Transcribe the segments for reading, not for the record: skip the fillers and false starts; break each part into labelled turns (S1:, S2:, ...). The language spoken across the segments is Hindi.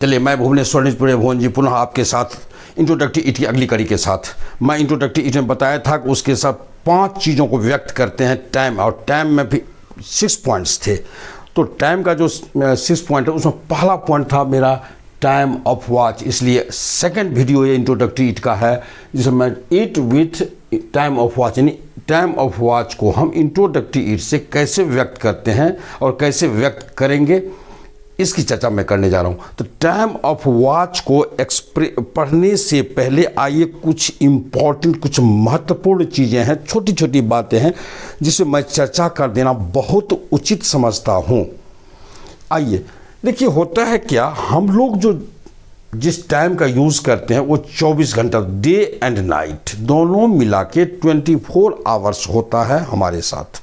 S1: चलिए, मैं भुवनेश्वर निजपुरे भुवन जी पुनः आपके साथ इंट्रोडक्टिव ईट की अगली कड़ी के साथ। मैं इंट्रोडक्टिव ईट में बताया था कि उसके साथ 5 चीज़ों को व्यक्त करते हैं टाइम, और टाइम में भी 6 पॉइंट्स थे। तो टाइम का जो 6 पॉइंट है उसमें पहला पॉइंट था मेरा टाइम ऑफ वॉच, इसलिए सेकंड वीडियो ये इंट्रोडक्टिव ईट का है जिसमें मैं ईट विथ टाइम ऑफ वॉच, यानी टाइम ऑफ वॉच को हम इंट्रोडक्टिव ईट से कैसे व्यक्त करते हैं और कैसे व्यक्त करेंगे इसकी चर्चा मैं करने जा रहा हूँ। तो टाइम ऑफ वॉच को पढ़ने से पहले आइए कुछ इम्पॉर्टेंट, कुछ महत्वपूर्ण चीज़ें हैं, छोटी छोटी बातें हैं जिसे मैं चर्चा कर देना बहुत उचित समझता हूँ। आइए देखिए, होता है क्या, हम लोग जो जिस टाइम का यूज़ करते हैं वो 24 घंटा, डे एंड नाइट दोनों मिला के 24 आवर्स होता है हमारे साथ।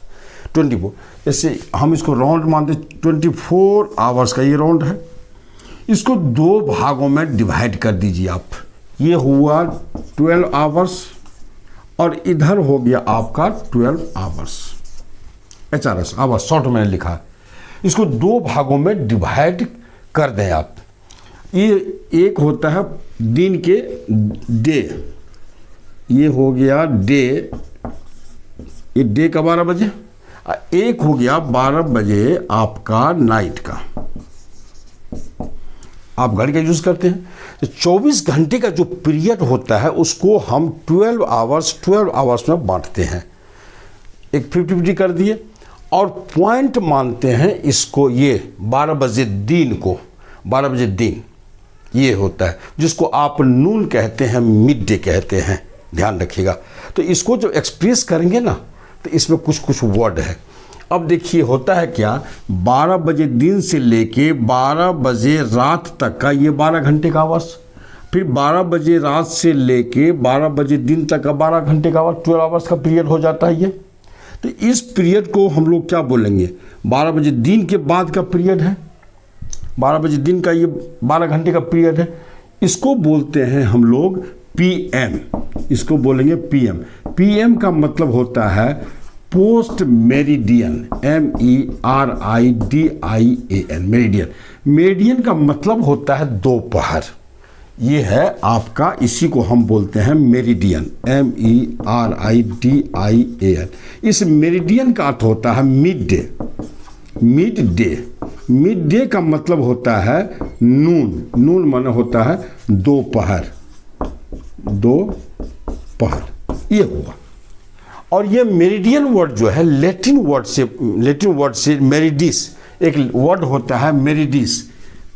S1: 24, जैसे हम इसको राउंड मानते, 24 आवर्स का ये राउंड है। इसको 2 भागों में डिवाइड कर दीजिए आप। ये हुआ 12 आवर्स और इधर हो गया आपका 12 आवर्स, HRS आवर्स शॉर्ट में लिखा है। इसको 2 भागों में डिवाइड कर दें आप। ये एक होता है दिन के डे, ये हो गया डे, ये डे का 12 बजे, एक हो गया 12 बजे आपका नाइट का। आप घड़ी का यूज़ करते हैं तो 24 घंटे का जो पीरियड होता है उसको हम 12 आवर्स में बांटते हैं। एक 50-50 कर दिए और पॉइंट मानते हैं इसको, ये 12 बजे दिन को, 12 बजे दिन ये होता है जिसको आप नून कहते हैं, मिड डे कहते हैं, ध्यान रखिएगा। तो इसको जो एक्सप्रेस करेंगे ना तो इसमें कुछ कुछ वर्ड है। अब देखिए होता है क्या, 12 बजे दिन से लेके 12 बजे रात तक का ये 12 घंटे का आवर्स, फिर 12 बजे रात से लेके 12 बजे दिन तक का 12 घंटे का आवर्स, 12 आवर्स का पीरियड हो जाता है ये। तो इस पीरियड को हम लोग क्या बोलेंगे, 12 बजे दिन के बाद का पीरियड है, 12 बजे दिन का ये 12 घंटे का पीरियड है। इसको बोलते हैं हम लोग PM, इसको बोलेंगे PM। PM का मतलब होता है post meridian, MERIDIAN, meridian. Meridian का मतलब होता है दोपहर, ये है आपका, इसी को हम बोलते हैं मेरिडियन, MERIDIAN। इस मेरिडियन का अर्थ होता है mid day, mid day. Mid day का मतलब होता है नून, नून माने होता है दोपहर, दोपहर ये हुआ। और ये मेरिडियन वर्ड जो है लैटिन वर्ड से मेरिडिस, एक वर्ड होता है मेरिडिस,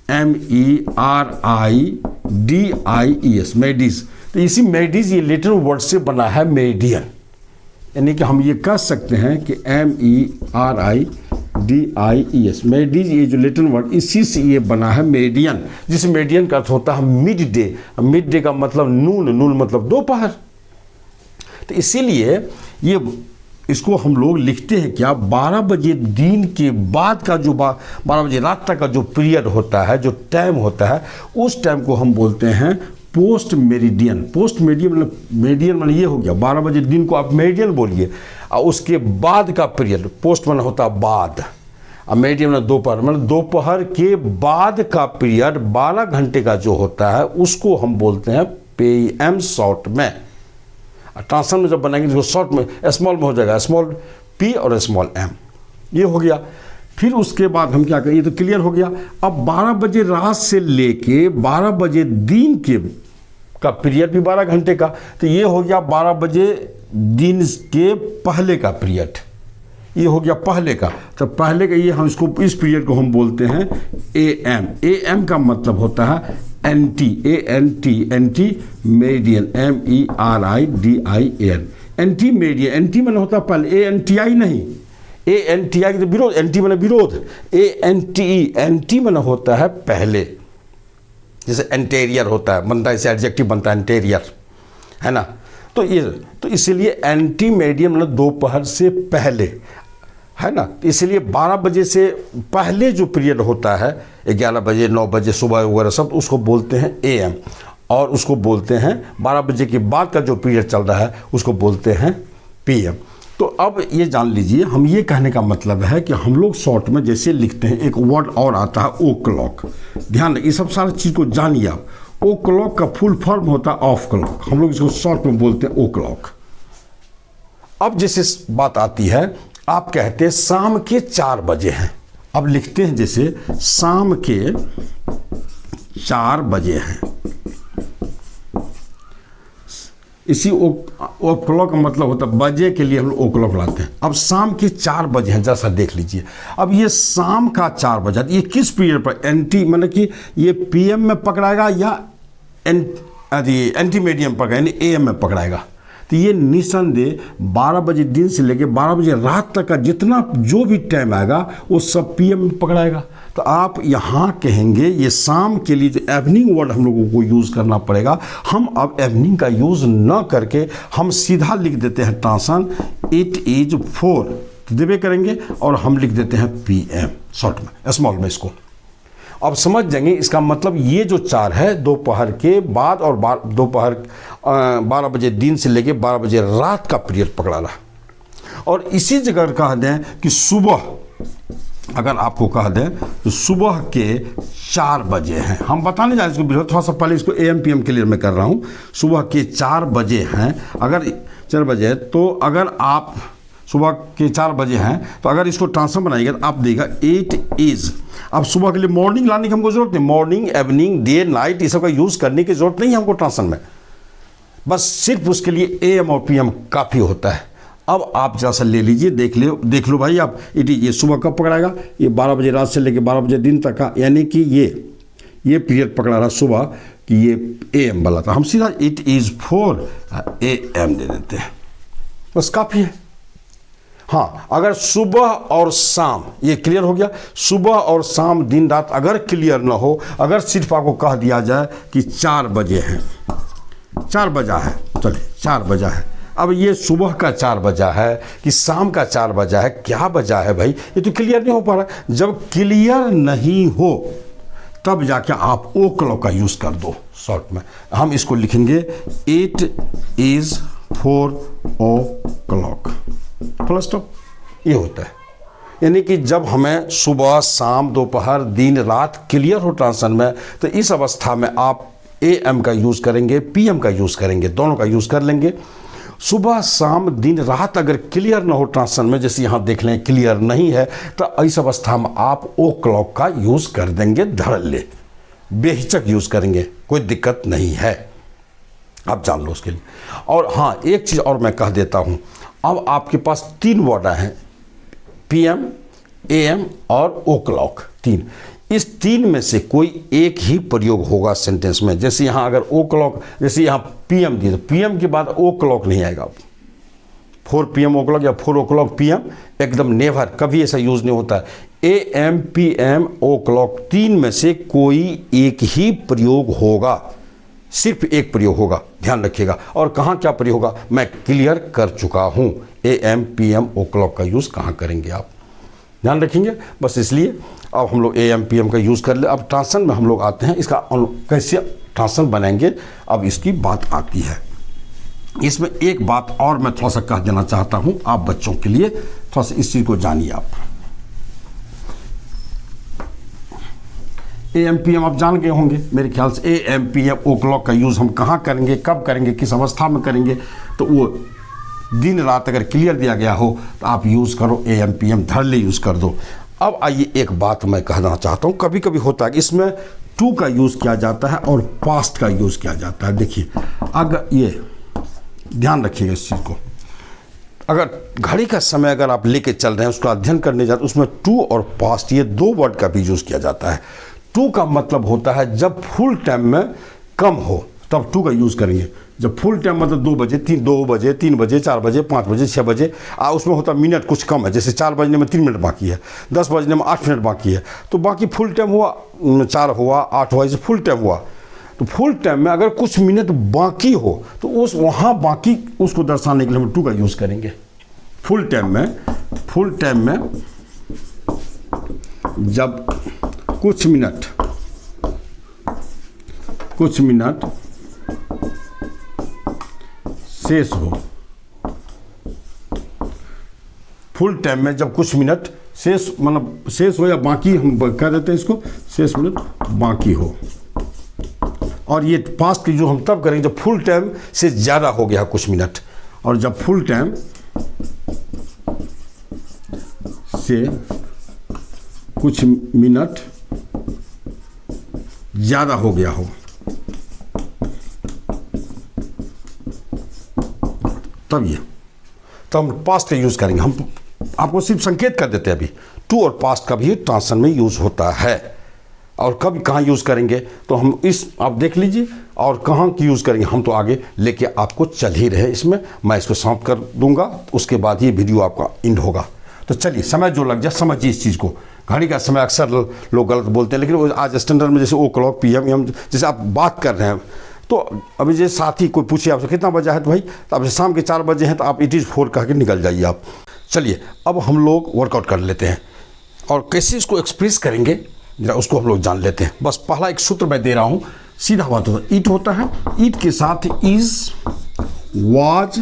S1: MERIDIES, मेरिडिस। तो इसी मेरिडिस ये लैटिन वर्ड से बना है मेरिडियन, यानी कि हम ये कह सकते हैं कि MERIDIES, मेरिडिस, ये जो लैटिन वर्ड इसी से ये बना है मेरिडियन, जिस मेरिडियन का अर्थ होता है मिड डे। मिड डे का मतलब नून, नून मतलब दोपहर। तो इसीलिए ये इसको हम लोग लिखते हैं क्या, 12 बजे दिन के बाद का जो 12 बजे रात तक का जो पीरियड होता है, जो टाइम होता है, उस टाइम को हम बोलते हैं पोस्ट मेरिडियन। पोस्ट मेरिडियन मतलब, मेरिडियन मतलब ये हो गया 12 बजे दिन को आप मेरिडियन बोलिए, और उसके बाद का पीरियड, पोस्ट मतलब होता है बाद, और मेरिडियन मतलब दोपहर, मतलब दोपहर के बाद का पीरियड 12 घंटे का जो होता है उसको हम बोलते हैं PM शॉर्ट में। ट्रांसफर में जब बनाएंगे तो शॉर्ट में स्मॉल में हो जाएगा, स्मॉल P और स्मॉल M, ये हो गया। फिर उसके बाद हम क्या करें, ये तो क्लियर हो गया। अब 12 बजे रात से लेके 12 बजे दिन के का पीरियड भी 12 घंटे का, तो ये हो गया 12 बजे दिन के पहले का पीरियड, ये हो गया पहले का। तो पहले का ये हम इसको, इस पीरियड को हम बोलते हैं AM। AM का मतलब होता है NT, ANT meridian, MERIDIAN, NT meridian. NT मैंने होता है पहले, ANTI नहीं, ANTI तो विरोध, NT मैंने विरोध, ANTE मैंने होता है पहले, जैसे एंटेरियर होता है, बनता है, इसे एडजेक्टिव बनता है एंटेरियर, है ना। तो ये, तो इसीलिए एंटी मेरिडियन मतलब दोपहर से पहले, है ना। इसलिए 12 बजे से पहले जो पीरियड होता है, 11 बजे, 9 बजे, सुबह वगैरह सब, उसको बोलते हैं AM, और उसको बोलते हैं 12 बजे के बाद का जो पीरियड चल रहा है उसको बोलते हैं PM। तो अब ये जान लीजिए, हम ये कहने का मतलब है कि हम लोग शॉर्ट में जैसे लिखते हैं, एक वर्ड और आता है ओ क्लॉक। ध्यान रखिए, ये सब सारी चीज़ को जानिए आप। ओ क्लॉक का फुल फॉर्म होता है ऑफ क्लॉक, हम लोग इसको शॉर्ट में बोलते हैं ओ क्लॉक। अब जैसे बात आती है, आप कहते हैं शाम के 4 बजे हैं, अब लिखते हैं जैसे शाम के 4 बजे हैं, इसी ओ क्लॉक का मतलब होता है बजे के लिए हम लोग ओ क्लॉक लाते हैं। अब शाम के 4 बजे हैं, जैसा देख लीजिए। अब ये शाम का 4 बजे, ये किस पीरियड पर एंटी, मतलब कि ये पीएम में पकड़ाएगा या एंटी मीडियम पकड़ेगा, यानी एएम में पकड़ाएगा। तो ये निसंदेह 12 बजे दिन से लेके 12 बजे रात तक का जितना जो भी टाइम आएगा वो सब पीएम में पकड़ाएगा। तो आप यहाँ कहेंगे ये शाम के लिए जो इवनिंग वर्ड हम लोगों को यूज़ करना पड़ेगा, हम अब इवनिंग का यूज़ न करके हम सीधा लिख देते हैं ट्रांसन इट इज 4 देवे करेंगे और हम लिख देते हैं पीएम शॉर्ट में, स्मॉल में इसको। अब समझ जाएंगे इसका मतलब ये जो 4 है दोपहर के बाद और दोपहर 12 बजे दिन से लेके 12 बजे रात का पीरियड पकड़ा रहा। और इसी जगह कह दें कि सुबह, अगर आपको कह दें तो सुबह के 4 बजे हैं, हम बताने जा रहे हैं इसको, थोड़ा सा पहले इसको एएम पीएम क्लियर में कर रहा हूँ। सुबह के 4 बजे हैं, अगर 4 बजे तो अगर आप सुबह के 4 बजे हैं तो अगर इसको ट्रांसफर बनाएगा तो आप देगा इट इज़। अब सुबह के लिए मॉर्निंग लाने की हमको जरूरत नहीं, मॉर्निंग इवनिंग डे नाइट ये सब का यूज़ करने की जरूरत नहीं है हमको ट्रांसफर में, बस सिर्फ उसके लिए एएम और पीएम काफ़ी होता है। अब आप जरा सा ले लीजिए, देख लो भाई आप, ये सुबह कब पकड़ाएगा, ये 12 बजे रात से लेके 12 बजे दिन तक का, यानी कि ये पीरियड पकड़ा रहा सुबह कि ये एएम वाला था, हम सीधा इट इज़ 4 AM दे देते हैं, बस काफ़ी है। हाँ, अगर सुबह और शाम, ये क्लियर हो गया, सुबह और शाम दिन रात अगर क्लियर ना हो, अगर सिर्फ आपको कह दिया जाए कि 4 बजे हैं, 4 बजा है, चलिए 4 बजा है। अब ये सुबह का 4 बजा है कि शाम का 4 बजा है, क्या बजा है भाई, ये तो क्लियर नहीं हो पा रहा। जब क्लियर नहीं हो तब जाके आप ओ क्लॉक का यूज़ कर दो शॉर्ट में। हम इसको लिखेंगे it is 4 o'clock, full stop. ये होता है, यानी कि जब हमें सुबह शाम दोपहर दिन रात क्लियर हो ट्रांसन में, तो इस अवस्था में आप एएम का यूज़ करेंगे, पीएम का यूज़ करेंगे, दोनों का यूज़ कर लेंगे। सुबह शाम दिन रात अगर क्लियर ना हो ट्रांसन में, जैसे यहाँ देख लें क्लियर नहीं है, तो इस अवस्था में आप ओ क्लॉक का यूज़ कर देंगे, धड़ल्ले बेहिचक यूज़ करेंगे, कोई दिक्कत नहीं है, आप जान लो उसके लिए। और हाँ, एक चीज़ और मैं कह देता हूँ, अब आपके पास 3 वर्ड हैं, पीएम, एएम और ओ क्लॉक, 3। इस 3 में से कोई एक ही प्रयोग होगा सेंटेंस में। जैसे यहाँ अगर ओ क्लॉक, जैसे यहाँ पीएम दिए तो पीएम के बाद ओ क्लॉक नहीं आएगा। 4 PM ओ क्लॉक या 4 o'clock PM, एकदम नेवर, कभी ऐसा यूज़ नहीं होता है। एएम पीएम ओ क्लॉक 3 में से कोई एक ही प्रयोग होगा, सिर्फ एक प्रयोग होगा, ध्यान रखिएगा। और कहाँ क्या प्रयोग होगा मैं क्लियर कर चुका हूँ, एएम पीएम ओ क्लॉक का यूज़ कहाँ करेंगे आप, ध्यान रखेंगे। बस इसलिए अब हम लोग एएम पीएम का यूज़ कर ले। अब ट्रांसन में हम लोग आते हैं, इसका कैसे ट्रांसन बनाएंगे, अब इसकी बात आती है। इसमें एक बात और मैं थोड़ा सा कह देना चाहता हूँ आप बच्चों के लिए, थोड़ा सा इस चीज़ को जानिए आप। एएम पीएम आप जान गए होंगे मेरे ख्याल से। एएम पीएम ओ क्लॉक का यूज़ हम कहाँ करेंगे, कब करेंगे, किस अवस्था में करेंगे, तो वो दिन रात अगर क्लियर दिया गया हो तो आप यूज़ करो, एएम पीएम धड़ल्ले यूज़ कर दो। अब आइए एक बात मैं कहना चाहता हूँ, कभी कभी होता है कि इसमें टू का यूज़ किया जाता है और पास्ट का यूज़ किया जाता है। देखिए, अगर ये ध्यान रखिएगा इस चीज़ को, अगर घड़ी का समय अगर आप लेके चल रहे हैं, उसका अध्ययन करने जाते, उसमें टू और पास्ट ये 2 वर्ड का भी यूज़ किया जाता है। टू का मतलब होता है जब फुल टाइम में कम हो तब टू का यूज़ करेंगे। जब फुल टाइम मतलब 2 बजे 2 बजे 3 बजे 4 बजे 5 बजे 6 बजे, उसमें होता मिनट कुछ कम है, जैसे 4 बजने में 3 मिनट बाकी है, 10 बजने में 8 मिनट बाकी है, तो बाकी फुल टाइम हुआ, 4 हुआ 8 हुआ, जैसे फुल टाइम हुआ। तो फुल टाइम में अगर कुछ मिनट बाकी हो तो उस वहाँ बाकी उसको दर्शाने के लिए हम टू का यूज़ करेंगे। फुल टाइम में जब कुछ मिनट शेष हो फुल टाइम में जब कुछ मिनट शेष, मतलब शेष हो या बाकी, हम कह देते हैं इसको शेष मिनट बाकी हो। और ये पास्ट की जो हम तब करेंगे जब फुल टाइम से ज़्यादा हो गया कुछ मिनट, और जब फुल टाइम से कुछ मिनट ज़्यादा हो गया हो, तब हम पास्ट का यूज़ करेंगे। हम आपको सिर्फ संकेत कर देते हैं अभी, टू और पास्ट का भी ट्रांसलेशन में यूज़ होता है। और कब कहाँ यूज़ करेंगे तो हम इस आप देख लीजिए, और कहाँ की यूज़ करेंगे हम तो आगे लेके आपको चल ही रहे इसमें। मैं इसको समाप्त कर दूंगा, उसके बाद ये वीडियो आपका एंड होगा। तो चलिए, समय जो लग जाए समझिए इस चीज़ को। घड़ी का समय अक्सर लोग गलत बोलते हैं, लेकिन आज स्टैंडर्ड में जैसे o'clock PM जैसे आप बात कर रहे हैं, तो अभी जैसे साथी कोई पूछे आपसे कितना बजा है, तो भाई तो अब शाम के 4 बजे हैं, तो आप 'it is 4' कह के निकल जाइए आप। चलिए अब हम लोग वर्कआउट कर लेते हैं, और कैसे इसको एक्सप्रेस करेंगे जरा उसको हम लोग जान लेते हैं। बस पहला एक सूत्र मैं दे रहा हूँ, सीधा बात होता है। ईट होता है, ईट के साथ is, was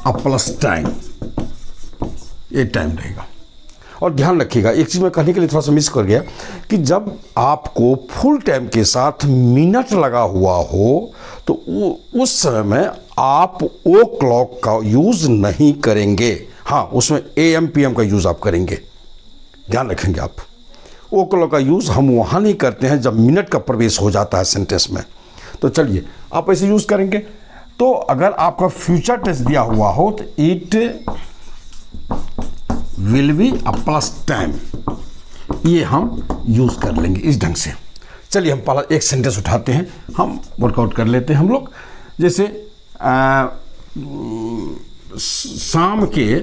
S1: a plus time, ये टाइम रहेगा। और ध्यान रखिएगा, एक चीज़ मैं कहने के लिए थोड़ा सा मिस कर गया कि जब आपको फुल टाइम के साथ मिनट लगा हुआ हो तो उस समय में आप o'clock का यूज़ नहीं करेंगे। हाँ, उसमें AM PM का यूज़ आप करेंगे, ध्यान रखेंगे आप। o'clock का यूज़ हम वहाँ नहीं करते हैं जब मिनट का प्रवेश हो जाता है सेंटेंस में। तो चलिए आप ऐसे यूज़ करेंगे। तो अगर आपका फ्यूचर टेंस दिया हुआ हो तो it will be a plus time, ये हम यूज़ कर लेंगे इस ढंग से। चलिए हम पहला एक सेंटेंस उठाते हैं, हम वर्कआउट कर लेते हैं हम लोग। जैसे शाम के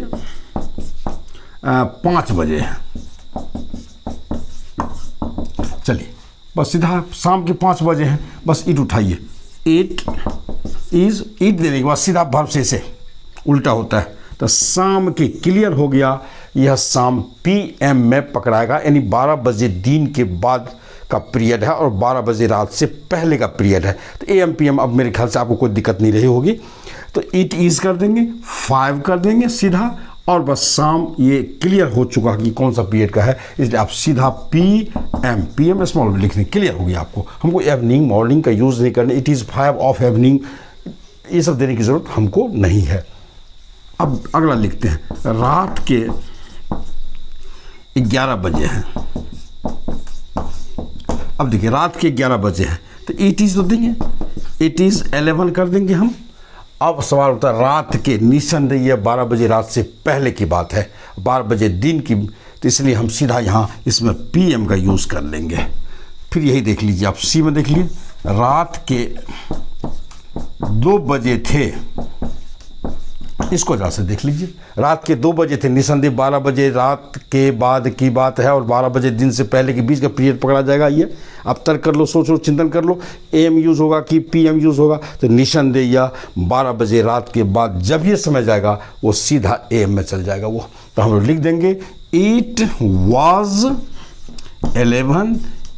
S1: 5 बजे हैं। चलिए बस सीधा शाम के 5 बजे हैं, बस ईट उठाइए। इट इज, ईट देने के बाद सीधा वर्ब से उल्टा होता है, तो शाम के क्लियर हो गया। यह शाम PM में पकड़ाएगा, यानी 12 बजे दिन के बाद का पीरियड है और 12 बजे रात से पहले का पीरियड है। तो AM PM अब मेरे ख्याल से आपको कोई दिक्कत नहीं रही होगी। तो इट इज़ कर देंगे, 5 कर देंगे सीधा, और बस शाम ये क्लियर हो चुका कि कौन सा पीरियड का है, इसलिए आप सीधा PM स्मॉल में लिख दें, क्लियर हो गया आपको। हमको इवनिंग मॉर्निंग का यूज़ नहीं करना, इट इज़ 5 ऑफ इवनिंग, ये सब देने की ज़रूरत हमको नहीं है। अब अगला लिखते हैं, रात के 11 बजे हैं। अब देखिए रात के 11 बजे हैं, तो इट इज़ तो देंगे, इट इज़ 11 कर देंगे हम। अब सवाल होता है रात के, निसंदेह ये 12 बजे रात से पहले की बात है, 12 बजे दिन की, तो इसलिए हम सीधा यहाँ इसमें PM का यूज़ कर लेंगे। फिर यही देख लीजिए आप, C में देख लीजिए, रात के 2 बजे थे, इसको जरा से देख लीजिए, रात के 2 बजे थे, निसंदेह 12 बजे रात के बाद की बात है और 12 बजे दिन से पहले के बीच का पीरियड पकड़ा जाएगा। ये आप तर्क कर लो, सोच लो, चिंतन कर लो, AM यूज़ होगा कि PM यूज़ होगा। तो निसंदेह या 12 बजे रात के बाद जब ये समय जाएगा वो सीधा AM में चल जाएगा वो। तो हम लोग लिख देंगे इट वॉज 11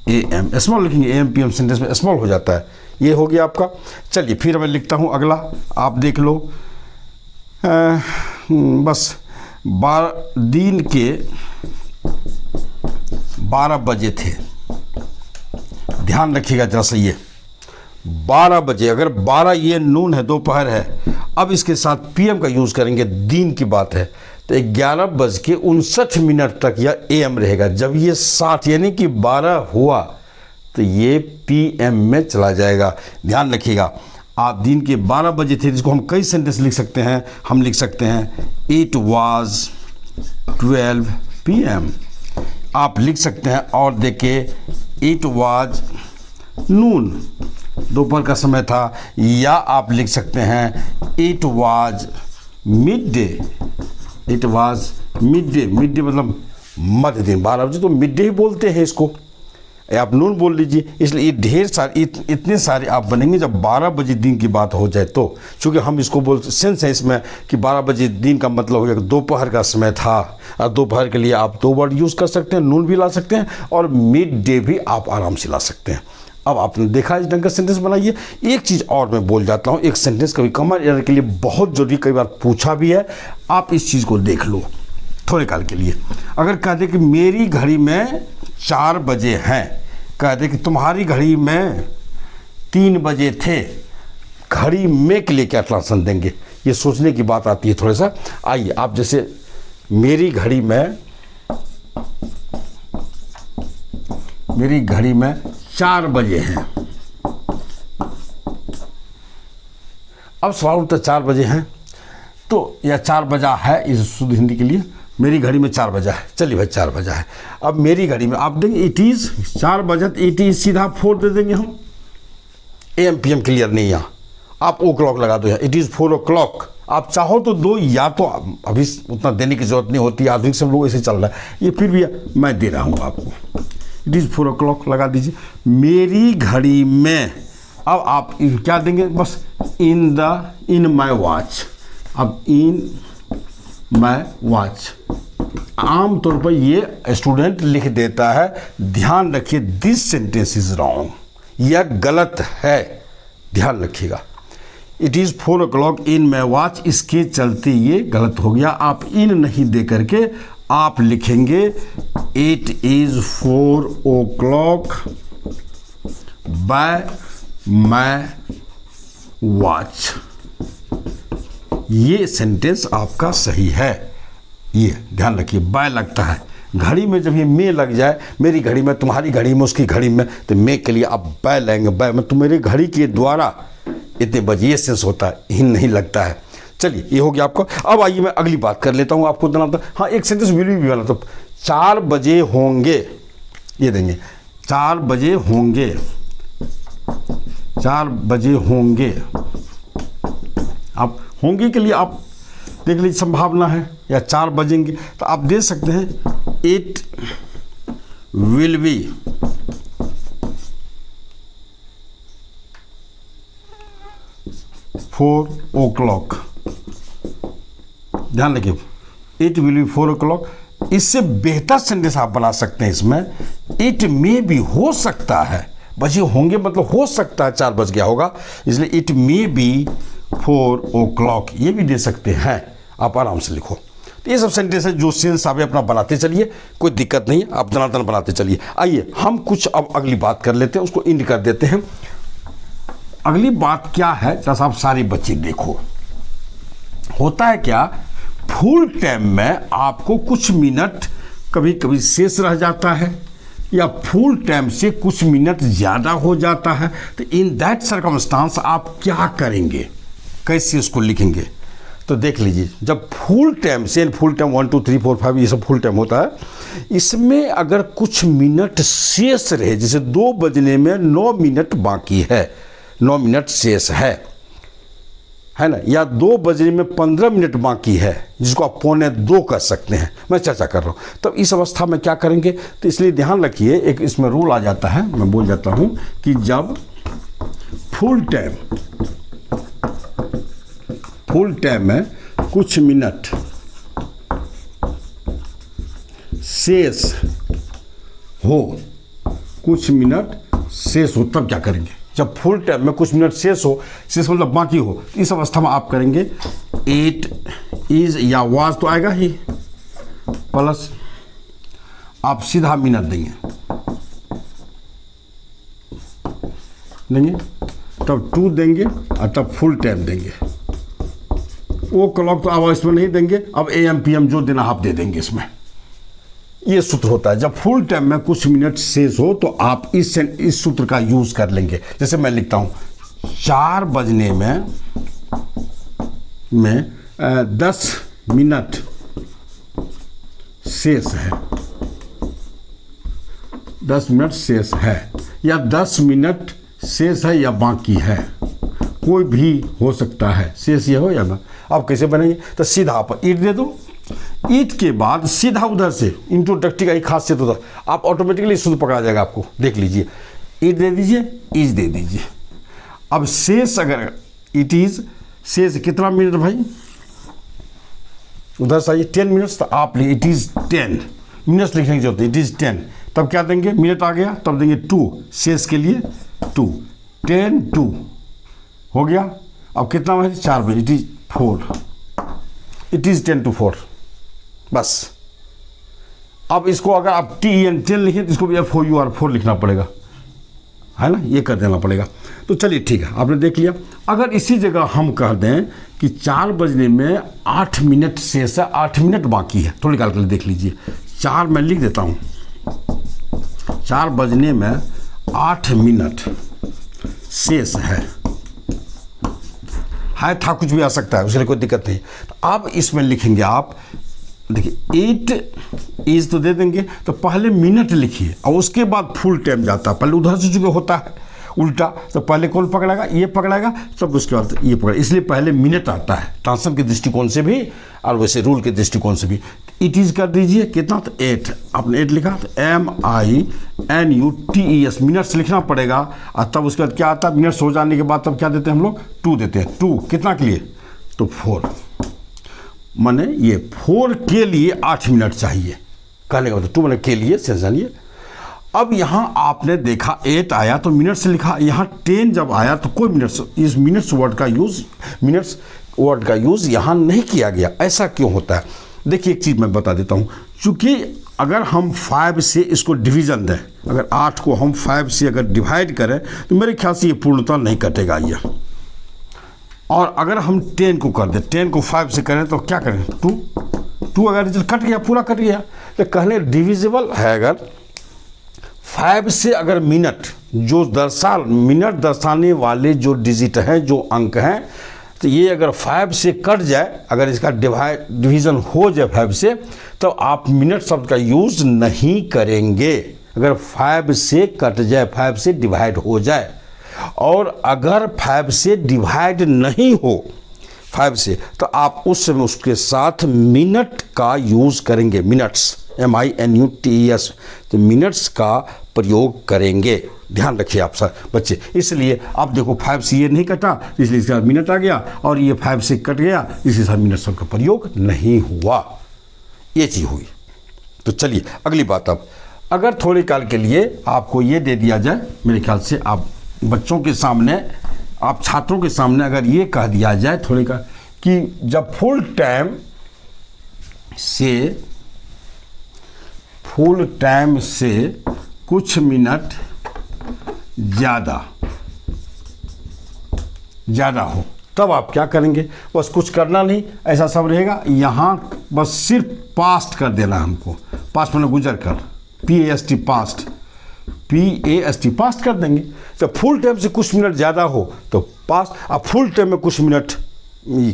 S1: AM, स्मॉल लिखेंगे, AM PM सेंटेंस में स्मॉल हो जाता है। ये हो गया आपका। चलिए फिर मैं लिखता हूँ अगला, आप देख लो। बस दिन के 12 बजे थे, ध्यान रखिएगा जरा सा, ये 12 बजे, अगर 12 ये नून है, दोपहर है, अब इसके साथ PM का यूज़ करेंगे, दिन की बात है, तो 11:59 तक यह AM रहेगा। जब ये 60 यानी कि 12 हुआ तो ये PM में चला जाएगा। ध्यान रखिएगा, आप दिन के 12 बजे थे, जिसको हम कई सेंटेंस लिख सकते हैं। हम लिख सकते हैं इट वाज 12 PM, आप लिख सकते हैं, और देखिए इट वाज नून, दोपहर का समय था, या आप लिख सकते हैं it was mid day, it was mid day, mid day मतलब मध्य दिन, 12 बजे तो मिड डे ही बोलते हैं इसको, आप नून बोल लीजिए। इसलिए ढेर सारे इतने सारे आप बनेंगे जब 12 बजे दिन की बात हो जाए तो, चूँकि हम इसको बोलते, सेंस है इसमें कि 12 बजे दिन का मतलब हो गया कि दोपहर का समय था। और दोपहर के लिए आप 2 वर्ड यूज़ कर सकते हैं, नून भी ला सकते हैं और मिड डे भी आप आराम से ला सकते हैं। अब आपने देखा इस ढंग का सेंटेंस बनाइए। एक चीज़ और मैं बोल जाता हूँ, एक सेंटेंस कभी कॉमन एरर के लिए बहुत जरूरी, कई बार पूछा भी है, आप इस चीज़ को देख लो। थोड़े काल के लिए। अगर कह दे कि मेरी घड़ी में 4 बजे हैं, कह दे कि तुम्हारी घड़ी में 3 बजे थे, घड़ी में के लिए क्या ट्रांसलेशन देंगे, ये सोचने की बात आती है थोड़ा सा। आइए आप जैसे मेरी घड़ी में 4 बजे हैं। अब सवाल उठता 4 बजे हैं तो या 4 बजा है, इस शुद्ध हिंदी के लिए मेरी घड़ी में 4 बजा है, चलिए भाई 4 बजा है। अब मेरी घड़ी में आप देंगे इट इज़ 4 बजा, इट इज़ सीधा 4 दे देंगे हम। AM PM क्लियर नहीं, यहाँ आप ओ क्लॉक लगा दो, यहाँ इट इज़ 4 o'clock। आप चाहो तो दो, या तो अभी उतना देने की जरूरत नहीं होती, आधुनिक सब लोग ऐसे चल रहा है, ये फिर भी मैं दे रहा हूँ आपको। इट इज़ 4 o'clock लगा दीजिए। मेरी घड़ी में, अब आप क्या देंगे, बस इन माई वॉच। अब इन माई वॉच आमतौर पर ये स्टूडेंट लिख देता है, ध्यान रखिए दिस सेंटेंस इज रॉन्ग, यह गलत है, ध्यान रखिएगा। It is 4 o'clock in my watch, इसके चलते ये गलत हो गया। आप इन नहीं दे करके आप लिखेंगे it is 4 o'clock bye my watch. ये सेंटेंस आपका सही है, ये ध्यान रखिए। बाय लगता है घड़ी में, जब ये में लग जाए, मेरी घड़ी में, तुम्हारी घड़ी में, उसकी घड़ी में, तो में के लिए आप बाय लेंगे। बाय में तो मेरी घड़ी के द्वारा इतने बजे, ये सेंस होता है, ही नहीं लगता है। चलिए ये हो गया आपको। अब आइए मैं अगली बात कर लेता हूँ आपको देना। हाँ, एक सेंटेंस भी बना, तो 4 बजे होंगे, ये देंगे 4 बजे होंगे, 4 बजे होंगे। अब होंगे के लिए आप देख लीजिए संभावना है, या 4 बजेंगे, तो आप दे सकते हैं इट विल बी 4 o'clock। ध्यान रखिए, इट विल बी 4 o'clock। इससे बेहतर सेंटेंस आप बना सकते हैं इसमें, इट मे भी, हो सकता है, बजे होंगे मतलब हो सकता है 4 बज गया होगा, इसलिए इट मे बी 4 o'clock, ये भी दे सकते हैं, आप आराम से लिखो। तो ये सब सेंटेंस है जो सेंस आप अपना बनाते चलिए, कोई दिक्कत नहीं है, आप दनादन बनाते चलिए। आइए हम कुछ अब अगली बात कर लेते हैं, उसको इंड कर देते हैं। अगली बात क्या है, जैसा आप सारे बच्चे देखो, होता है क्या, फुल टाइम में आपको कुछ मिनट कभी कभी शेष रह जाता है, या फुल टाइम से कुछ मिनट ज़्यादा हो जाता है। तो इन दैट सर्कमस्टांस आप क्या करेंगे, कैसे उसको लिखेंगे, तो देख लीजिए। जब फुल टाइम से, फुल टाइम 1 2 3 4 5 ये सब फुल टाइम होता है, इसमें अगर कुछ मिनट शेष रहे, जैसे 2 बजने में 9 मिनट बाकी है, 9 मिनट शेष है ना, या 2 बजने में 15 मिनट बाकी है, जिसको आप 1:45 कर सकते हैं, मैं चर्चा कर रहा हूँ। तब इस अवस्था में क्या करेंगे, तो इसलिए ध्यान रखिए, एक इसमें रूल आ जाता है, मैं बोल जाता हूँ कि जब फुल टाइम में कुछ मिनट शेष हो, कुछ मिनट शेष हो, तब क्या करेंगे। जब फुल टाइम में कुछ मिनट शेष हो, शेष मतलब बाकी हो, इस अवस्था में आप करेंगे इट इज, या वाज तो आएगा ही, प्लस आप सीधा मिनट देंगे, तब 2 देंगे और तब फुल टाइम देंगे। वो क्लॉक तो अब इसमें नहीं देंगे, अब AM PM जो देना आप दे देंगे इसमें। ये सूत्र होता है, जब फुल टाइम में कुछ मिनट शेष हो तो आप इस सूत्र का यूज कर लेंगे। जैसे मैं लिखता हूं 4 बजने में 10 मिनट शेष है, 10 मिनट शेष है, या 10 मिनट शेष है या बाकी है, कोई भी हो सकता है, शेष ये हो या ना। आप कैसे बनेंगे, तो सीधा आप ईट दे दो, ईट के बाद सीधा उधर से इंट्रोडक्टिव का एक खासियत होता है, आप ऑटोमेटिकली शुद्ध पकड़ा जाएगा आपको। देख लीजिए, ईट दे दीजिए, इज दे दीजिए। अब शेष, अगर इट इज शेष कितना मिनट भाई, उधर से आइए 10 मिनट्स, तो आप इट इज 10 मिनट्स लिखने की जरूरत है, इट इज 10, तब क्या देंगे, मिनट आ गया, तब देंगे 2, शेष के लिए 2, 10 2 हो गया। अब कितना बजे, 4 बजे, it is 4, it is 10 to 4, बस। अब इसको अगर आप TEN10 लिखें तो इसको भी FOUR4 लिखना पड़ेगा, है ना, ये कर देना पड़ेगा। तो चलिए ठीक है, आपने देख लिया। अगर इसी जगह हम कह दें कि 4 बजने में 8 मिनट शेष है, 8 मिनट बाकी है, थोड़ी निकाल कर देख लीजिए। 4 मैं लिख देता हूँ, 4 बजने में 8 मिनट शेष है था, कुछ भी आ सकता है, उसके लिए कोई दिक्कत नहीं। तो अब इसमें लिखेंगे आप, देखिए 8 इज तो दे देंगे, तो पहले मिनट लिखिए और उसके बाद फुल टाइम जाता है। पहले उधर से चूंकि होता है उल्टा, तो पहले कौन पकड़ेगा, ये पकड़ेगा, तब उसके बाद ये पकड़ेगा, इसलिए पहले मिनट आता है ट्रांसलेशन के दृष्टिकोण से भी और वैसे रूल के दृष्टिकोण से भी। इट इज़ कर दीजिए कितना, तो 8, आपने 8 लिखा तो MINUTES मिनट्स लिखना पड़ेगा। और तब उसके बाद क्या आता है, मिनट्स हो जाने के बाद तब क्या देते हैं हम लोग, 2 देते हैं। 2 कितना के लिए, तो 4, माने ये 4 के लिए 8 मिनट चाहिए, कहने का मतलब 2 माने के लिए से जानिए। अब यहाँ आपने देखा 8 आया तो मिनट से लिखा, यहाँ 10 जब आया तो कोई मिनट्स, इस मिनट्स वर्ड का यूज़ यहाँ नहीं किया गया। ऐसा क्यों होता है, देखिए एक चीज़ मैं बता देता हूँ। चूँकि अगर हम 5 से इसको डिवीज़न दें, अगर 8 को हम 5 से अगर डिवाइड करें तो मेरे ख्याल से ये पूर्णतः नहीं कटेगा ये। और अगर हम 10 को कर दें, 10 को 5 से करें तो क्या करें, 2 अगर कट गया, पूरा कट गया, तो कहने डिविजिबल है। अगर 5 से अगर मिनट जो मिनट दर्शाने वाले जो डिजिट हैं, जो अंक हैं, तो ये अगर 5 से कट जाए, अगर इसका डिवीज़न हो जाए 5 से, तो आप मिनट शब्द का यूज़ नहीं करेंगे। अगर 5 से कट जाए, 5 से डिवाइड हो जाए, और अगर 5 से डिवाइड नहीं हो 5 से, तो आप उस समय उसके साथ मिनट का यूज़ करेंगे, मिनट्स MINUTES, तो मिनट्स का प्रयोग करेंगे। ध्यान रखिए आप सर बच्चे। इसलिए आप देखो 5 से ये नहीं कटा, इसलिए इसका मिनट आ गया, और ये 5 से कट गया, इसलिए साथ मिनट शब्द का प्रयोग नहीं हुआ, ये चीज़ हुई। तो चलिए अगली बात। अब अगर थोड़े काल के लिए आपको ये दे दिया जाए, मेरे ख्याल से आप बच्चों के सामने, आप छात्रों के सामने अगर ये कह दिया जाए थोड़े का, कि जब फुल टाइम से कुछ मिनट ज़्यादा हो, तब आप क्या करेंगे, बस कुछ करना नहीं, ऐसा सब रहेगा। यहाँ बस सिर्फ पास्ट कर देना हमको, पास्ट मतलब गुजर कर, PAST पास्ट कर देंगे। जब फुल टाइम से कुछ मिनट ज़्यादा हो तो पास्ट, अब फुल टाइम में कुछ मिनट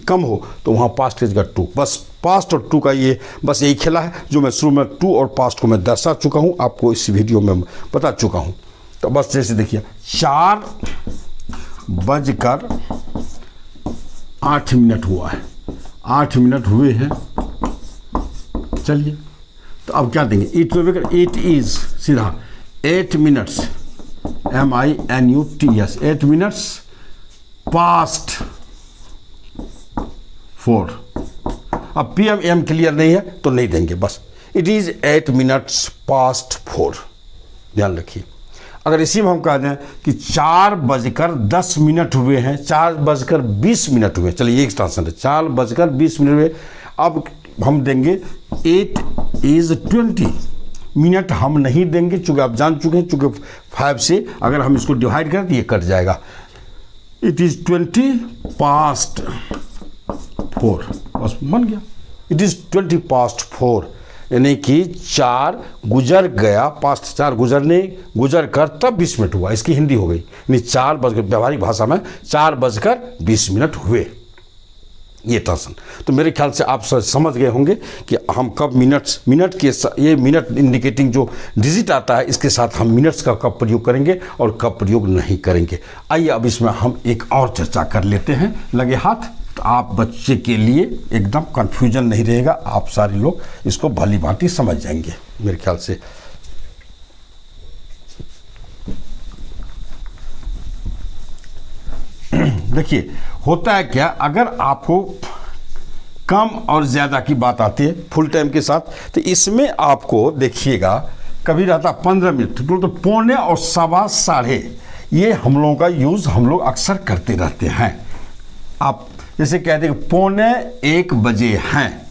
S1: कम हो तो वहाँ पास्ट इज गट 2। बस पास्ट और 2 का ये बस यही खेला है, जो मैं शुरू में 2 और पास्ट को मैं दर्शा चुका हूँ, आपको इस वीडियो में बता चुका हूँ। तो बस जैसे देखिए 4:08 हुआ है, 8 मिनट हुए हैं। चलिए तो अब क्या देंगे, इट इज सीधा 8 मिनट्स MINUTES 8 मिनट्स पास्ट 4। अब PM क्लियर नहीं है तो नहीं देंगे, बस इट इज़ 8 मिनट्स पास्ट 4। ध्यान रखिए। अगर इसी में हम कह दें कि 4:10 हुए हैं, 4:20 हुए, चलिए ये ट्रांसलेशन है, 4:20 हुए। अब हम देंगे 8 इज 20 मिनट, हम नहीं देंगे चूँकि आप जान चुके हैं, चूँकि 5 से अगर हम इसको डिवाइड करें तो ये कट जाएगा। इट इज़ 20 पास्ट 4, बस बन गया। इट इज़ 20 पास्ट 4, यानी कि 4 गुजर गया, पास्ट 4 गुजर कर तब 20 मिनट हुआ, इसकी हिंदी हो गई। यानी 4 बजकर, व्यवहारिक भाषा में 4:20 हुए, ये ट्रांसलेशन। तो मेरे ख्याल से आप समझ गए होंगे कि हम कब मिनट के ये मिनट इंडिकेटिंग जो डिजिट आता है, इसके साथ हम मिनट्स का कब प्रयोग करेंगे और कब प्रयोग नहीं करेंगे। आइए अब इसमें हम एक और चर्चा कर लेते हैं, लगे हाथ। तो आप बच्चे के लिए एकदम कन्फ्यूजन नहीं रहेगा, आप सारे लोग इसको भली भांति समझ जाएंगे मेरे ख्याल से। देखिए होता है क्या, अगर आपको कम और ज़्यादा की बात आती है फुल टाइम के साथ, तो इसमें आपको देखिएगा कभी रहता 15 मिनट, तो पौने और सवा साढ़े, ये हम लोगों का यूज़ हम लोग अक्सर करते रहते हैं। आप जैसे कहते हैं 1:45 हैं,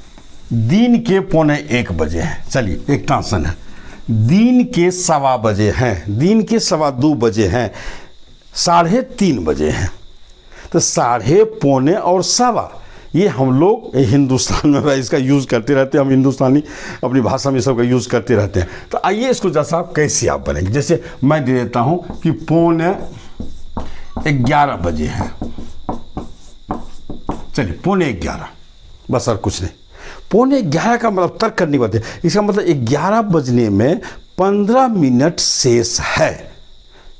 S1: दिन के 1:45 बजे हैं। चलिए एक ट्रांसन है, दिन के 1:15 बजे हैं, दिन के 2:15 बजे हैं, 3:30 बजे हैं। तो 3:30, 1:45 और 1:15 ये हम लोग हिंदुस्तान में इसका यूज़ करते रहते हैं। हम हिंदुस्तानी अपनी भाषा में सबका यूज़ करते रहते हैं। तो आइए इसको जैसा आप कैसे आप बनेंगे, जैसे मैं दे देता हूँ कि 11:45 बजे हैं। चलिए 11:45 बस और कुछ नहीं। 11:45 का मतलब तर्क करने की बात है। इसका मतलब 11 बजने में 15 मिनट शेष है,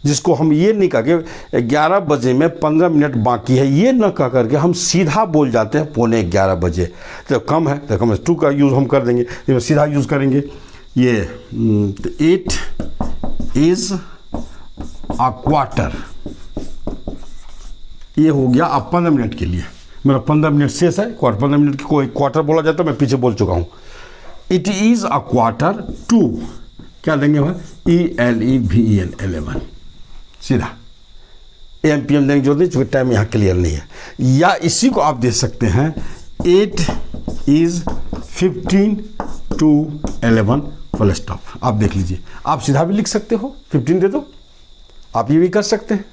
S1: जिसको हम ये नहीं कह के 11 बजे में 15 मिनट बाकी है, ये न कह करके हम सीधा बोल जाते हैं 11:45 बजे। तो कम है तो कम 2 का यूज़ हम कर देंगे, तो सीधा यूज़ करेंगे। ये 8 इज़ अ क्वार्टर, ये हो गया अब 15 मिनट के लिए। मेरा 15 मिनट शेष है, 15 मिनट की कोई क्वार्टर बोला जाता है, मैं पीछे बोल चुका हूँ। It is a quarter to, क्या देंगे भाई, ELEVEN 11, सीधा AM PM देंगे जो नहीं, चूँकि टाइम यहाँ क्लियर नहीं है। या इसी को आप दे सकते हैं 8 इज़ 15 to 11 फुल स्टॉप। आप देख लीजिए, आप सीधा भी लिख सकते हो, 15 दे दो, आप ये भी कर सकते हैं।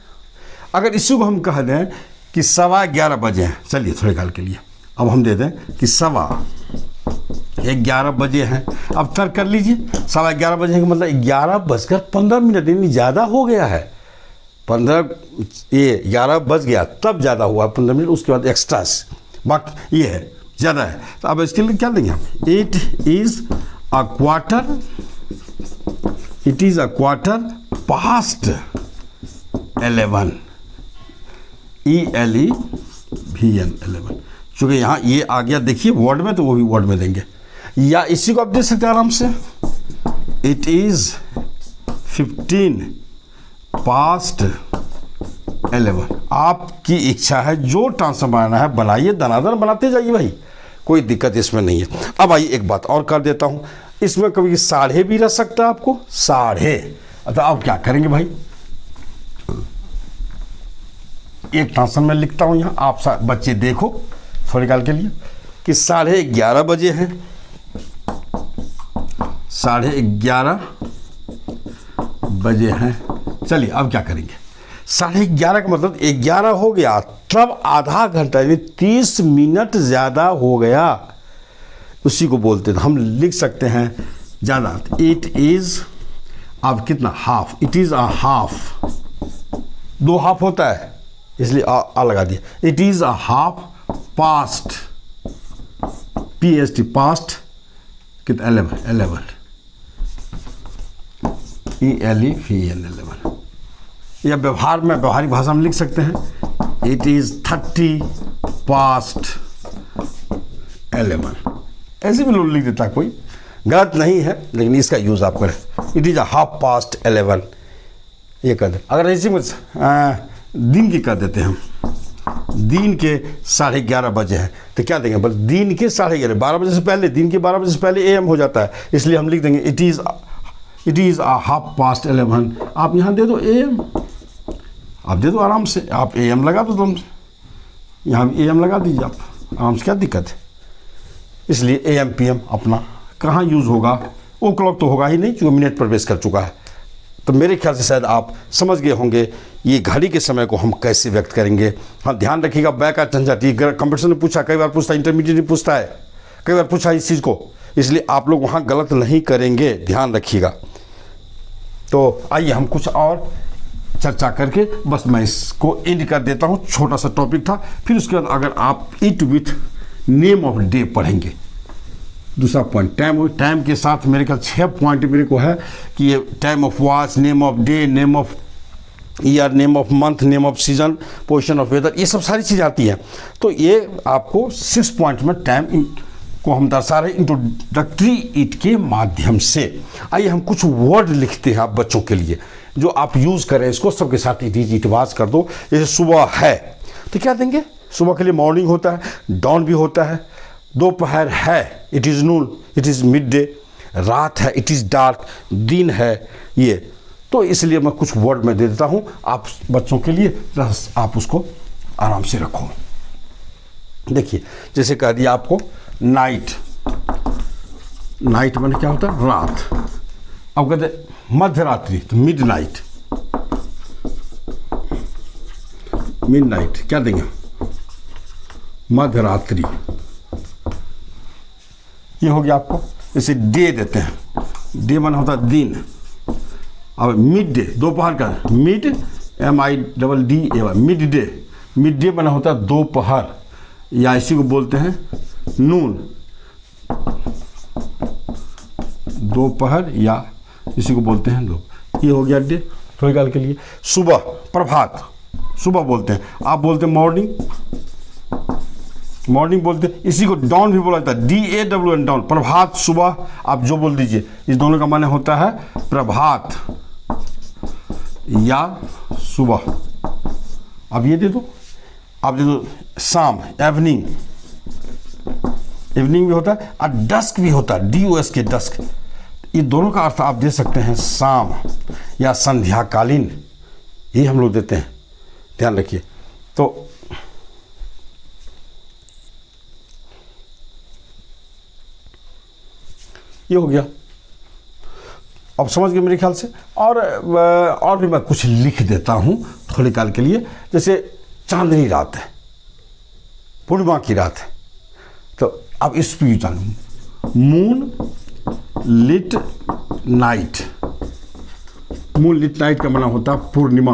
S1: अगर इसी को हम कह दें कि 11:15 बजे हैं, चलिए थोड़े काल के लिए अब हम दे दें कि 11:15 बजे हैं। अब तर्क कर लीजिए, 11:15 बजे का मतलब 11:15 यानी ज़्यादा हो गया है। 11 बज गया तब ज़्यादा हुआ 15 मिनट, उसके बाद एक्स्ट्रा बाकी ये है ज़्यादा है। तो अब इसके लिए क्या देंगे हम, 8 is a quarter, it is a quarter past 11, ELEVEN 11। चूँकि यहाँ ये आ गया देखिए वर्ड में, तो वो भी वर्ड में देंगे। या इसी को आप दे सकते हैं आराम से, इट इज़ 15 past 11। आपकी इच्छा है जो ट्रांसफर बनाना है बनाइए, दनादन बनाते जाइए भाई, कोई दिक्कत इसमें नहीं है। अब आइए एक बात और कर देता हूँ, इसमें कभी 1:30 भी रह सकता है आपको, 1:30। तो आप क्या करेंगे भाई, एक ट्रांसफर में लिखता हूँ यहाँ, आप बच्चे देखो थोड़ी काल के लिए कि 11:30 बजे हैं, 11:30 बजे हैं। चलिए अब क्या करेंगे, 11:30 का मतलब 11 हो गया, तब आधा घंटा यानी 30 मिनट ज़्यादा हो गया, उसी को बोलते हैं। हम लिख सकते हैं ज़्यादा, इट इज़ अब कितना, half, it is a half, 2 half होता है इसलिए आ लगा दिया। It is a half past, PAST past कितना, 11 ELEVEN 11। या व्यवहार में, व्यवहारिक भाषा में लिख सकते हैं इट इज़ 30 past 11। ऐसे भी लोग लिख देता है, कोई गलत नहीं है, लेकिन इसका यूज़ आप करें, it is a half past 11 ये कर दे। अगर इसी में दिन की कर देते हैं हम, दिन के 11:30 बजे हैं, तो क्या देंगे, बस दिन के 11:30, 12 बजे से पहले, दिन के 12 बजे से पहले AM हो जाता है, इसलिए हम लिख देंगे it is a half past 11। आप यहाँ दे दो AM, आप दे दो आराम से, आप AM लगा दो, तुम यहाँ AM लगा दीजिए आप आराम से, क्या दिक्कत है। इसलिए AM PM अपना कहाँ यूज़ होगा, वो क्लॉक तो होगा ही नहीं क्योंकि मिनट प्रवेश कर चुका है। तो मेरे ख्याल से शायद आप समझ गए होंगे ये घड़ी के समय को हम कैसे व्यक्त करेंगे। हाँ ध्यान रखिएगा, बैक और झंझट, ये कंपटीशन में पूछा, कई बार पूछता है, इंटरमीडिएट में पूछता है, कई बार पूछा इस चीज़ को, इसलिए आप लोग वहाँ गलत नहीं करेंगे, ध्यान रखिएगा। तो आइए हम कुछ और चर्चा करके बस मैं इसको एंड कर देता हूँ। छोटा सा टॉपिक था, फिर उसके बाद अगर आप it with name of day पढ़ेंगे। दूसरा पॉइंट टाइम के साथ मेरे ख्याल 6 पॉइंट मेरे को है कि ये time of watch, name of day, name of year, name of month, name of season, position of weather, ये सब सारी चीज़ें आती हैं। तो ये आपको 6 पॉइंट में टाइम को हम दर्शा रहे इंट्रोडक्टरी इट के माध्यम से। आइए हम कुछ वर्ड लिखते हैं आप बच्चों के लिए जो आप यूज़ करें, इसको सबके साथ इटवाज कर दो। जैसे सुबह है तो क्या देंगे, सुबह के लिए मॉर्निंग होता है, डॉन भी होता है, दोपहर है it is Noon, it is mid day, रात है इट इज़ डार्क, दिन है ये। तो इसलिए मैं कुछ वर्ड में दे देता हूँ आप बच्चों के लिए, बस आप उसको आराम से रखो। देखिए जैसे कह दिया आपको नाइट, नाइट मैंने क्या होता है, रात। अब कहते हैं मध्य रात्रि, तो मिड नाइट। मिड नाइट क्या देंगे, मध्य रात्रि। ये हो गया आपको। जैसे डे देते हैं, डे माना होता है दिन। अब मिड डे, दोपहर का, mid MIDDAY, mid day. Mid day माना होता है दोपहर, या इसी को बोलते हैं नून, दोपहर, या इसी को बोलते हैं दोपहर। ये हो गया डे, थोड़ी काल के लिए। सुबह, प्रभात, सुबह बोलते हैं। आप बोलते हैं मॉर्निंग, मॉर्निंग बोलते हैं। इसी को डॉन भी बोला जाता है, DAWN, डॉन, प्रभात, सुबह। आप जो बोल दीजिए, इस दोनों का माने होता है प्रभात या सुबह। अब ये दे दो, आप दे दो शाम, इवनिंग। इवनिंग भी होता है और डस्क भी होता है, DOSK, डस्क। ये दोनों का अर्थ आप दे सकते हैं शाम या संध्याकालीन, ये हम लोग देते हैं, ध्यान रखिए। तो ये हो गया, अब समझ गए मेरे ख्याल से। और भी मैं कुछ लिख देता हूँ थोड़ी काल के लिए। जैसे चांदनी रात है, पूर्णिमा की रात है, तो अब इस पर जानू, moonlit night. Moonlit night का माना होता है पूर्णिमा,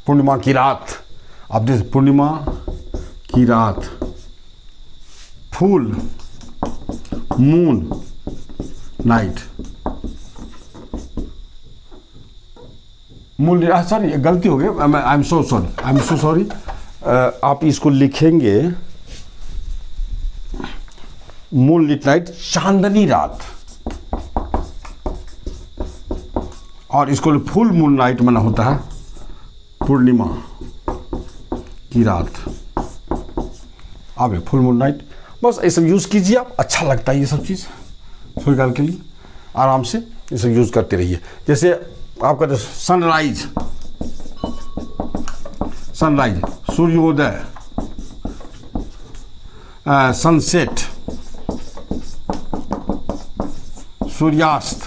S1: पूर्णिमा की रात। अब जैसे पूर्णिमा की रात, full moon night. Moon, sorry गलती हो गई, आई एम सो सॉरी। आप इसको लिखेंगे मून लिट नाइट, चांदनी रात, और इसको फुल मून नाइट माना होता है पूर्णिमा की रात। अब फुल मून नाइट, बस ये सब यूज़ कीजिए आप, अच्छा लगता है ये सब चीज़। थोड़ी काल के लिए आराम से ये सब यूज़ करते रहिए। जैसे आपका सनराइज, सनराइज, सूर्योदय, सनसेट, सूर्यास्त।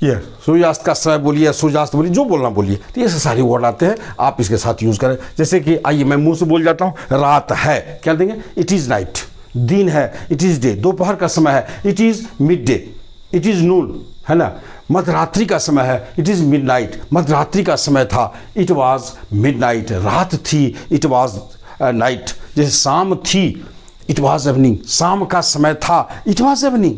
S1: ये सूर्यास्त का समय बोलिए, सूर्यास्त बोलिए, जो बोलना बोलिए, तो ये सारे वर्ड आते हैं, आप इसके साथ यूज़ करें। जैसे कि आइए मैं मुंह से बोल जाता हूँ, रात है, क्या देंगे, इट इज़ नाइट। दिन है, इट इज़ डे। दोपहर का समय है, it is mid day, it is noon, है ना। मध्यरात्रि का समय है, इट इज़ मिड नाइट। मध्यरात्रि का समय था, इट वॉज मिड नाइट। रात थी, इट वॉज नाइट। जैसे शाम थी, इट वॉज इवनिंग। शाम का समय था, इट वॉज इवनिंग।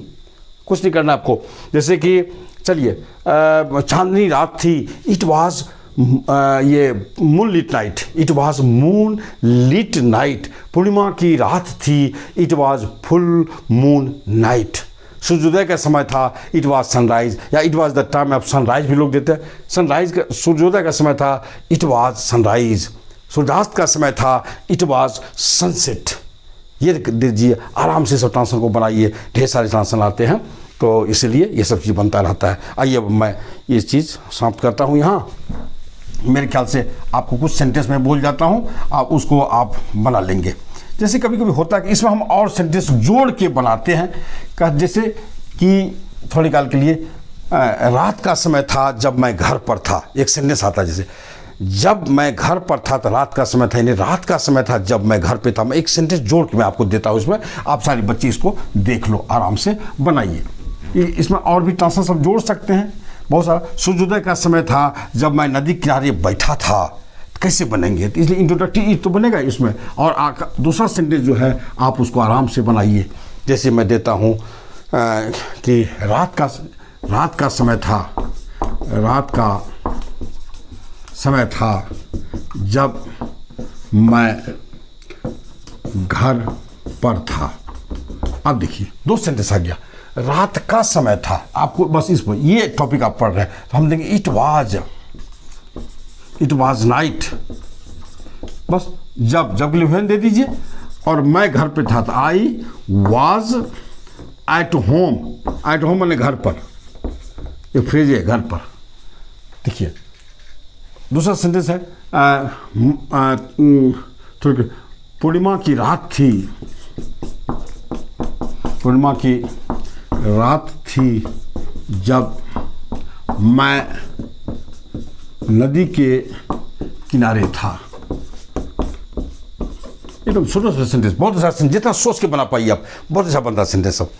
S1: कुछ नहीं करना आपको। जैसे कि चलिए चांदनी रात थी, इट वॉज ये moonlit night, it was moonlit night. पूर्णिमा की रात थी, it was full moon night. सूर्योदय का समय था, इट वॉज सनराइज, या it was the time of sunrise भी लोग देते हैं। सनराइज का, सूर्योदय का समय था, इट वॉज सनराइज। सूर्यास्त का समय था, इट वॉज सनसेट। ये दीजिए, आराम से सब ट्रांसफर को बनाइए। ढेर सारे ट्रांसफर आते हैं, तो इसलिए ये सब चीज़ बनता रहता है। आइए अब मैं ये चीज़ समाप्त करता हूँ यहाँ। मेरे ख्याल से आपको कुछ सेंटेंस में बोल जाता हूँ, आप उसको आप बना लेंगे। जैसे कभी कभी होता है कि इसमें हम और सेंटेंस जोड़ के बनाते हैं। जैसे कि थोड़ी काल के लिए रात का समय था जब मैं घर पर था, एक सेंटेंस आता है। जैसे जब मैं घर पर था तो रात का समय था, यानी रात का समय था जब मैं घर पे था। मैं एक सेंटेंस जोड़ के मैं आपको देता हूँ, इसमें आप सारे बच्चे इसको देख लो, आराम से बनाइए। इसमें और भी ट्रांसफर सब जोड़ सकते हैं बहुत सारा। सूर्योदय का समय था जब मैं नदी किनारे बैठा था, कैसे बनेंगे, तो इसलिए इंट्रोडक्टिव तो बनेगा इसमें। और दूसरा सेंटेंस जो है आप उसको आराम से बनाइए। जैसे मैं देता हूँ कि रात का समय था, रात का समय था जब मैं घर पर था। अब देखिए दो सेंटेंस आ गया। रात का समय था, आपको बस इस पर ये टॉपिक आप पढ़ रहे हैं तो हम देंगे इट वाज नाइट। बस जब लिखन दे दीजिए। और मैं घर पे था तो I was at home. At home मैंने घर पर, ये फ्रेज है घर पर। देखिए दूसरा सेंटेंस है पूर्णिमा की रात थी, पूर्णिमा की रात थी जब मैं नदी के किनारे था। एकदम छोटा सा सेंटेंस, बहुत अच्छा सेंटेंस, जितना सोच के बना पाइए आप, बहुत अच्छा बनता सेंटेंस सब।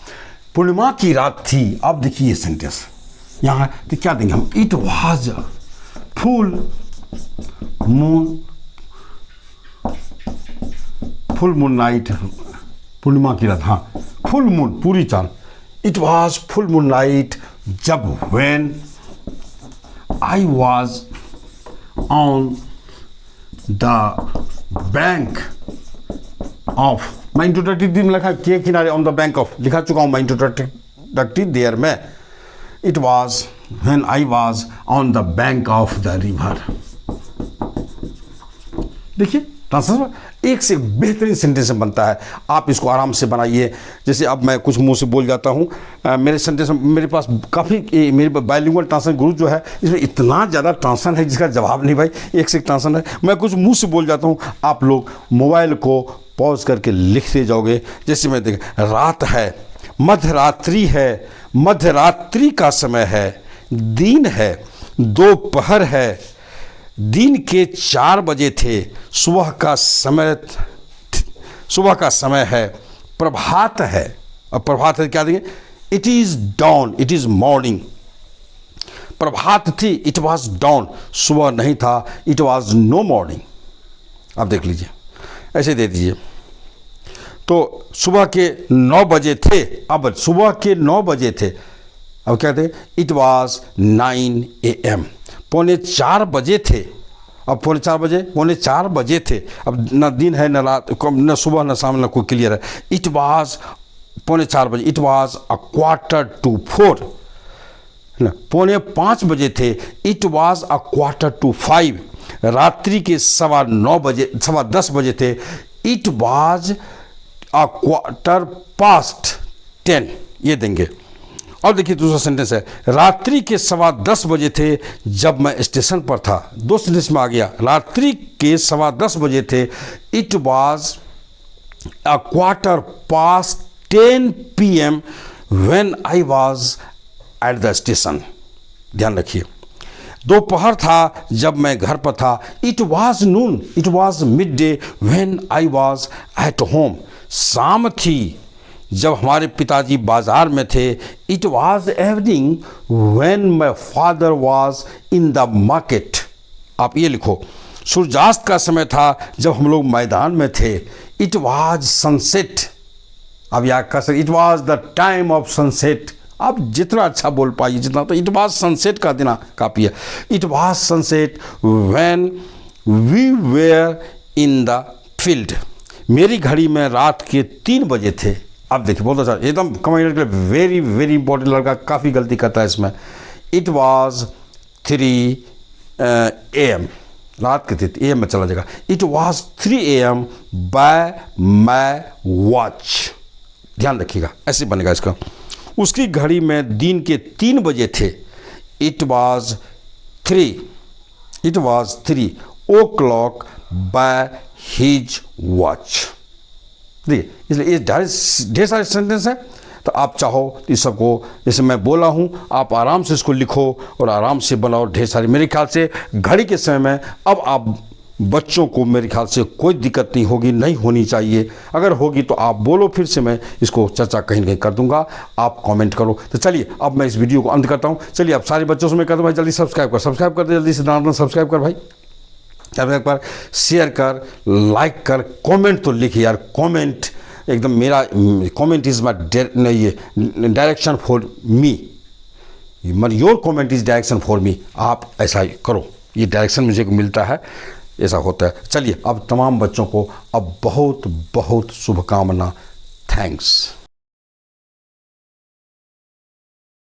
S1: पूर्णिमा की रात थी, आप देखिए सेंटेंस यहाँ तो क्या देंगे हम, it was full moon, full moon night, पूर्णिमा की रात, हाँ फुल मून पूरी चांद, it was full moon night जब when I was on the bank of, मैं इंट्रोडक्टिव में लिखा के किनारे, ऑन द बैंक ऑफ लिखा चुका हूँ मैं इंट्रोडक्टिव देयर में। It was when I was on the bank of the river. देखिए ट्रांसलेशन एक से बेहतरीन सेंटेंस बनता है, आप इसको आराम से बनाइए। जैसे अब मैं कुछ मुंह से बोल जाता हूँ, मेरे सेंटेंस मेरे पास काफ़ी, मेरे बाइलिंगुअल ट्रांसलेशन गुरु जो है इसमें इतना ज़्यादा ट्रांसलेशन है जिसका जवाब नहीं भाई, एक से एक ट्रांसलेशन है। मैं कुछ मुंह से बोल जाता हूँ, आप लोग मोबाइल को पॉज करके लिखते जाओगे। जैसे मैं देख, रात है, मध्यरात्रि है, मध्यरात्रि का समय है, दिन है, दोपहर है, दिन के 4 बजे थे, सुबह का समय है, प्रभात है। अब प्रभात है क्या देंगे, it is dawn, it is morning. प्रभात थी, इट वाज डॉन, सुबह नहीं था, इट वाज नो मॉर्निंग। आप देख लीजिए, ऐसे दे दीजिए। तो सुबह के 9 बजे थे, अब सुबह के 9 बजे थे, अब क्या थे, इट वाज 9 AM। पौने 4 बजे थे, अब पौने 4 बजे थे, अब न दिन है न रात, न सुबह न शाम न कोई क्लियर है। इट वाज पौने 4 बजे, इट वाज 4:45 न, पौने 5 बजे थे, इट वाज 4:45। रात्रि के 10:15 बजे थे, इट वाज 10:15। ये देंगे। और देखिए दूसरा सेंटेंस है, रात्रि के 10:15 बजे थे जब मैं स्टेशन पर था। दो सेंटेंस में आ गया, रात्रि के 10:15 बजे थे, it was 10:15 PM when I was at the station. ध्यान रखिए, दोपहर था जब मैं घर पर था, it was Noon, it was mid day when I was at home. शाम थी जब हमारे पिताजी बाजार में थे, it was evening when my father was in the market. आप ये लिखो, सूर्यास्त का समय था जब हम लोग मैदान में थे, इट वाज सनसेट। अब यहाँ का sir, it was the time of sunset. आप जितना अच्छा बोल पाइए जितना, तो इट वाज सनसेट का देना काफ़ी है। It was sunset when we were in the field. मेरी घड़ी में रात के 3 बजे थे। अब देखिए बहुत अच्छा, एकदम कमांडर के लिए वेरी वेरी इंपॉर्टेंट, लड़का काफ़ी गलती करता है इसमें। इट वाज 3 AM, रात के 3 AM में चला जाएगा। It was 3 AM by my watch. ध्यान रखिएगा, ऐसे बनेगा इसका। उसकी घड़ी में दिन के 3 बजे थे, it was 3 o'clock by his watch. देखिए, इसलिए ये ढेर सारे सेंटेंस हैं। तो आप चाहो तो इस सबको, जैसे मैं बोला हूँ, आप आराम से इसको लिखो और आराम से बनाओ ढेर सारे। मेरे ख्याल से घड़ी के समय में अब आप बच्चों को, मेरे ख्याल से कोई दिक्कत नहीं होगी, नहीं होनी चाहिए। अगर होगी तो आप बोलो, फिर से मैं इसको चर्चा कहीं ना कहीं कर दूंगा, आप कमेंट करो। तो चलिए अब मैं इस वीडियो को अंत करता हूँ। चलिए आप सारे बच्चों से मैं कहता हूँ भाई जल्दी सब्सक्राइब कर दे, जल्दी से दाना सब्सक्राइब कर भाई, एक बार शेयर कर, लाइक कर, कमेंट तो लिख यार, कमेंट एकदम मेरा, comment is my direction for me, your comment is direction for me. आप ऐसा करो, ये डायरेक्शन मुझे मिलता है, ऐसा होता है। चलिए अब तमाम बच्चों को अब बहुत बहुत शुभकामना। थैंक्स।